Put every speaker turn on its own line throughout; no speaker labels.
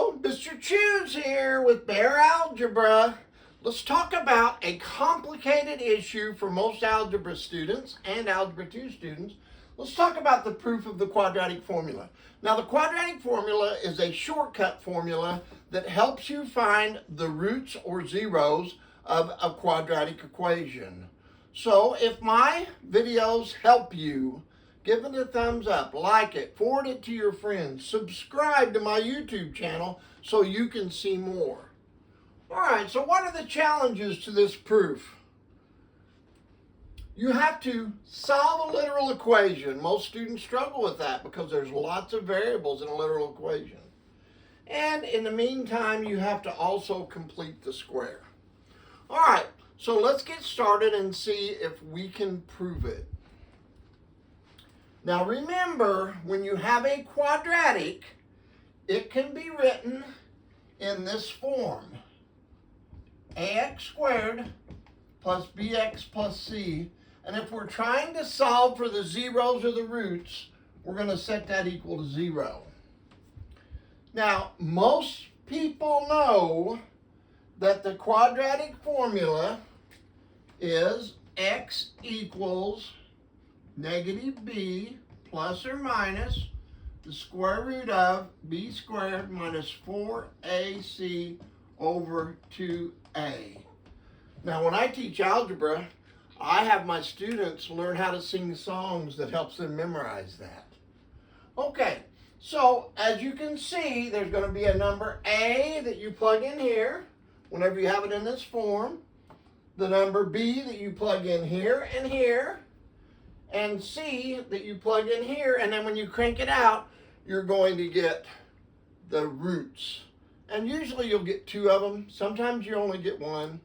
Hello, Mr. Choose here with Bear Algebra. Let's talk about a complicated issue for most algebra students and Algebra 2 students. Let's talk about the proof of the quadratic formula. Now, the quadratic formula is a shortcut formula that helps you find the roots or zeros of a quadratic equation. So if my videos help you, give it a thumbs up, like it, forward it to your friends, subscribe to my YouTube channel so you can see more. All right, so what are the challenges to this proof? You have to solve a literal equation. Most students struggle with that because there's lots of variables in a literal equation. And in the meantime, you have to also complete the square. All right, so let's get started and see if we can prove it. Now remember, when you have a quadratic, it can be written in this form. Ax squared plus bx plus c. And if we're trying to solve for the zeros or the roots, we're going to set that equal to 0. Now, most people know that the quadratic formula is x equals negative b plus or minus the square root of b squared minus 4ac over 2a. Now, when I teach algebra, I have my students learn how to sing songs that helps them memorize that. Okay, so as you can see, there's going to be a number a that you plug in here whenever you have it in this form, the number b that you plug in here and here, and c that you plug in here, and then when you crank it out, you're going to get the roots. And usually you'll get 2 of them. Sometimes you only get 1.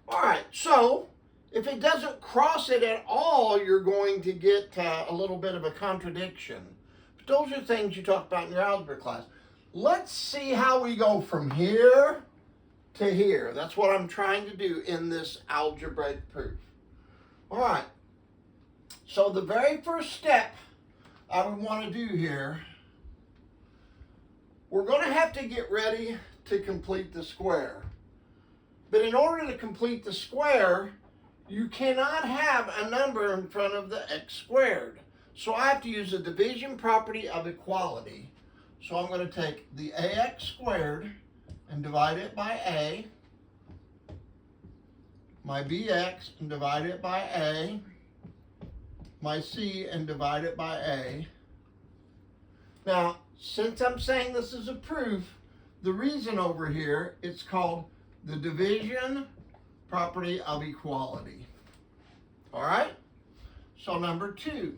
All right, so if it doesn't cross it at all, you're going to get a little bit of a contradiction. But those are things you talk about in your algebra class. Let's see how we go from here to here. That's what I'm trying to do in this algebraic proof. All right. So the very first step I would want to do here, we're going to have to get ready to complete the square. But in order to complete the square, you cannot have a number in front of the x squared. So I have to use the division property of equality. So I'm going to take the ax squared and divide it by a, my bx and divide it by a, my c and divide it by a. Now, since I'm saying this is a proof, the reason over here, it's called the division property of equality. All right? So number 2.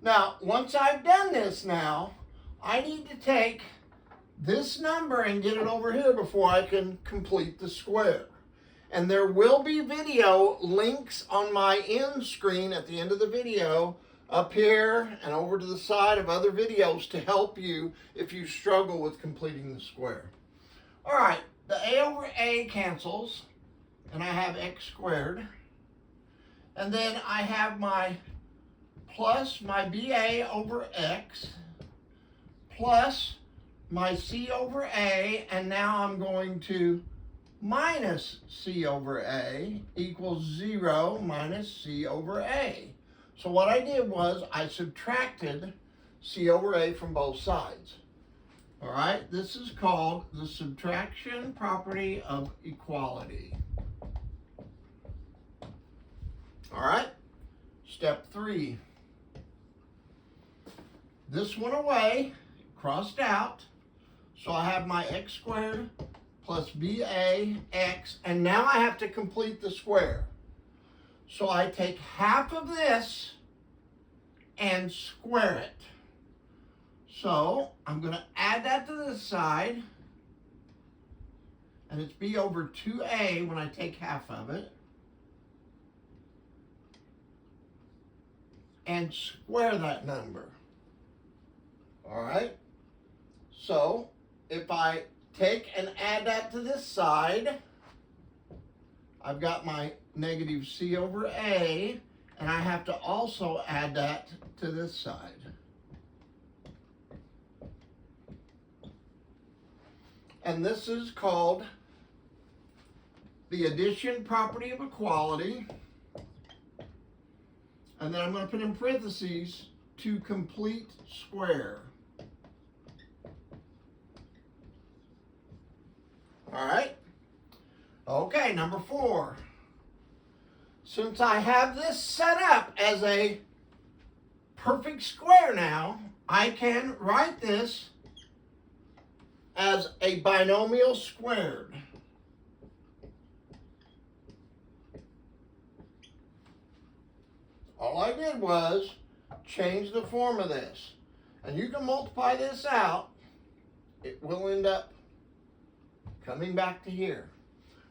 Now, once I've done this now, I need to take this number and get it over here before I can complete the square. And there will be video links on my end screen at the end of the video, up here and over to the side of other videos to help you if you struggle with completing the square. All right, the a over a cancels, and I have x squared. And then I have my plus my ba over x plus my c over a, and now I'm going to minus c over a equals 0 minus c over a. So what I did was I subtracted c over a from both sides. All right, this is called the subtraction property of equality. All right, step 3. This went away, crossed out, so I have my x squared plus bax, and now I have to complete the square. So I take half of this and square it. So I'm going to add that to this side, and it's b over 2a when I take half of it, and square that number. All right? So if I take and add that to this side, I've got my negative c over a, and I have to also add that to this side. And this is called the addition property of equality. And then I'm going to put in parentheses to complete square. All right? Okay, number 4. Since I have this set up as a perfect square now, I can write this as a binomial squared. All I did was change the form of this. And you can multiply this out. It will end up coming back to here.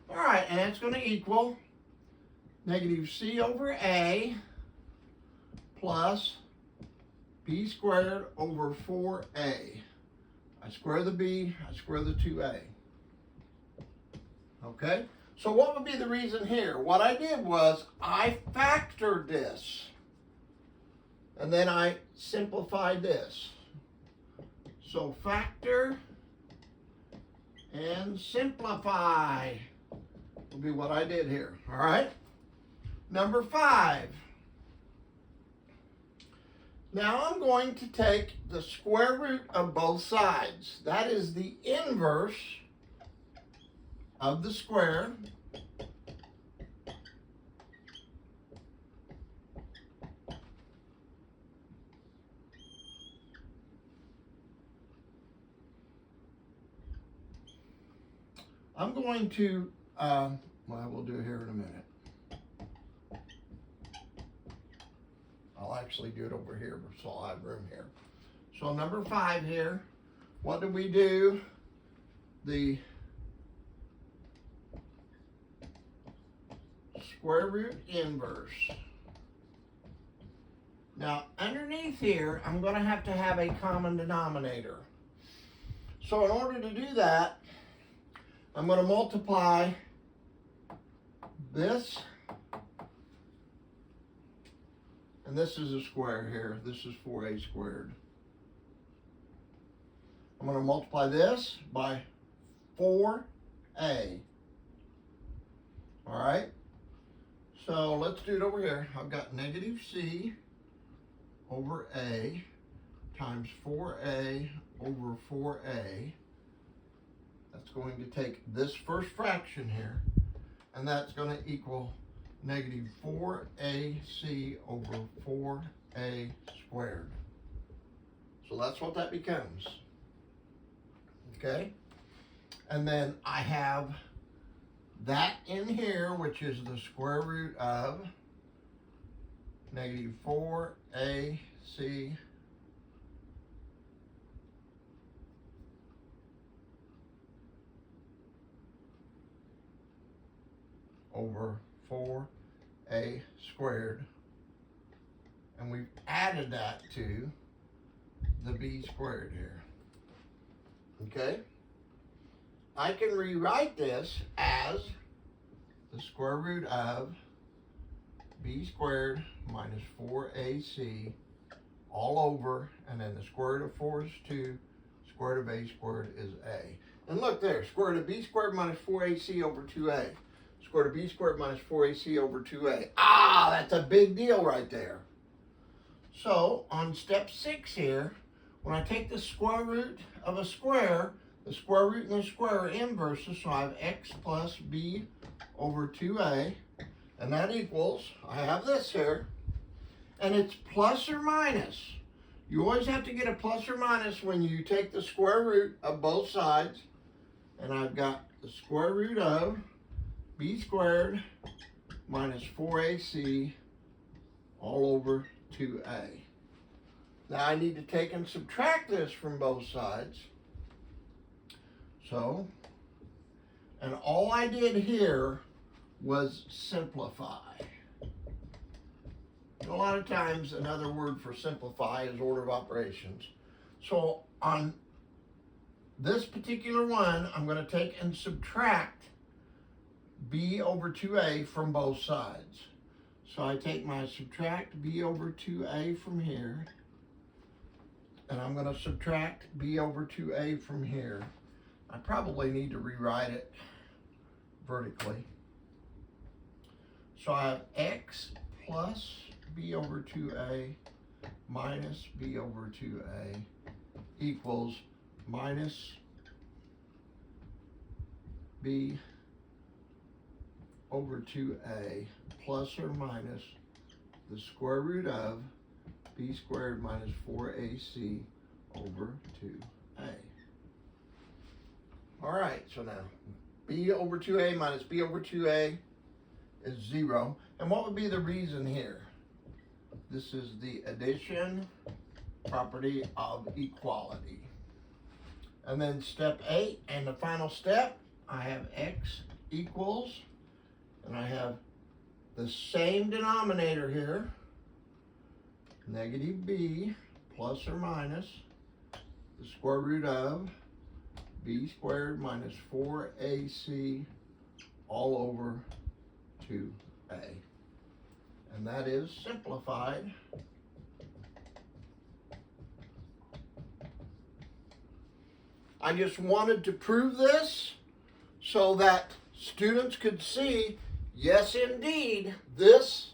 All right, and it's going to equal negative c over a plus b squared over 4a. I square the b, I square the 2a. Okay? So what would be the reason here? What I did was I factored this. And then I simplified this. So factor and simplify will be what I did here. All right? Number 5. Now I'm going to take the square root of both sides. That is the inverse of the square. I'm going to, well, we'll do it here in a minute. I'll actually do it over here, so I'll have room here. So number 5 here, what do we do? The square root inverse. Now, underneath here, I'm going to have a common denominator. So in order to do that, I'm going to multiply this, and this is a square here. This is 4a squared. I'm going to multiply this by 4a. All right? So let's do it over here. I've got negative c over a times 4a over 4a. That's going to take this first fraction here, and that's going to equal negative 4ac over 4a squared. So that's what that becomes. Okay? And then I have that in here, which is the square root of negative 4ac over 4a squared, and we've added that to the b squared here. Okay? I can rewrite this as the square root of b squared minus 4ac all over, and then the square root of 4 is 2, square root of a squared is a. And look there, square root of b squared minus 4ac over 2a. Square root of b squared minus 4ac over 2a. Ah, that's a big deal right there. So on step 6 here, when I take the square root of a square, the square root and the square are inverses, so I have x plus b over 2a, and that equals, I have this here, and it's plus or minus. You always have to get a plus or minus when you take the square root of both sides, and I've got the square root of b squared minus 4ac all over 2a. Now I need to take and subtract this from both sides. So, and all I did here was simplify. A lot of times another word for simplify is order of operations. So on this particular one, I'm going to take and subtract b over 2a from both sides. So I take my subtract b over 2a from here, and I'm going to subtract b over 2a from here. I probably need to rewrite it vertically. So I have x plus b over 2a minus b over 2a equals minus b over 2a plus or minus the square root of b squared minus 4ac over 2a. All right, so now b over 2a minus b over 2a is 0. And what would be the reason here? This is the addition property of equality. And then step 8, and the final step, I have x equals, and I have the same denominator here, negative b plus or minus the square root of b squared minus 4ac all over 2a. And that is simplified. I just wanted to prove this so that students could see, yes indeed, this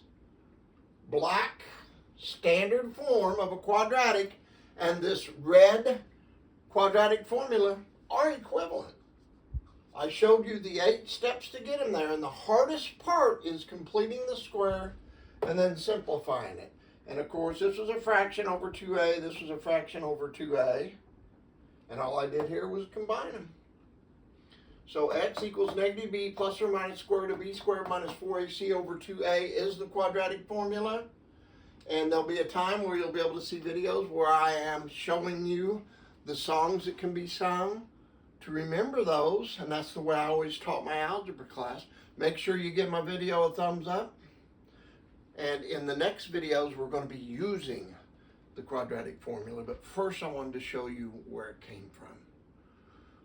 black standard form of a quadratic and this red quadratic formula are equivalent. I showed you the 8 steps to get them there, and the hardest part is completing the square and then simplifying it. And of course, this was a fraction over 2a, this was a fraction over 2a, and all I did here was combine them. So x equals negative b plus or minus square root of b squared minus 4ac over 2a is the quadratic formula. And there'll be a time where you'll be able to see videos where I am showing you the songs that can be sung to remember those, and that's the way I always taught my algebra class. Make sure you give my video a thumbs up. And in the next videos, we're going to be using the quadratic formula, but first I wanted to show you where it came from.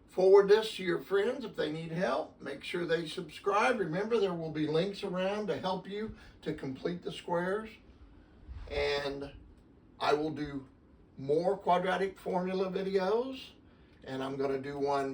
Forward this to your friends if they need help. Make sure they subscribe. Remember, there will be links around to help you to complete the squares. And I will do more quadratic formula videos, and I'm going to do one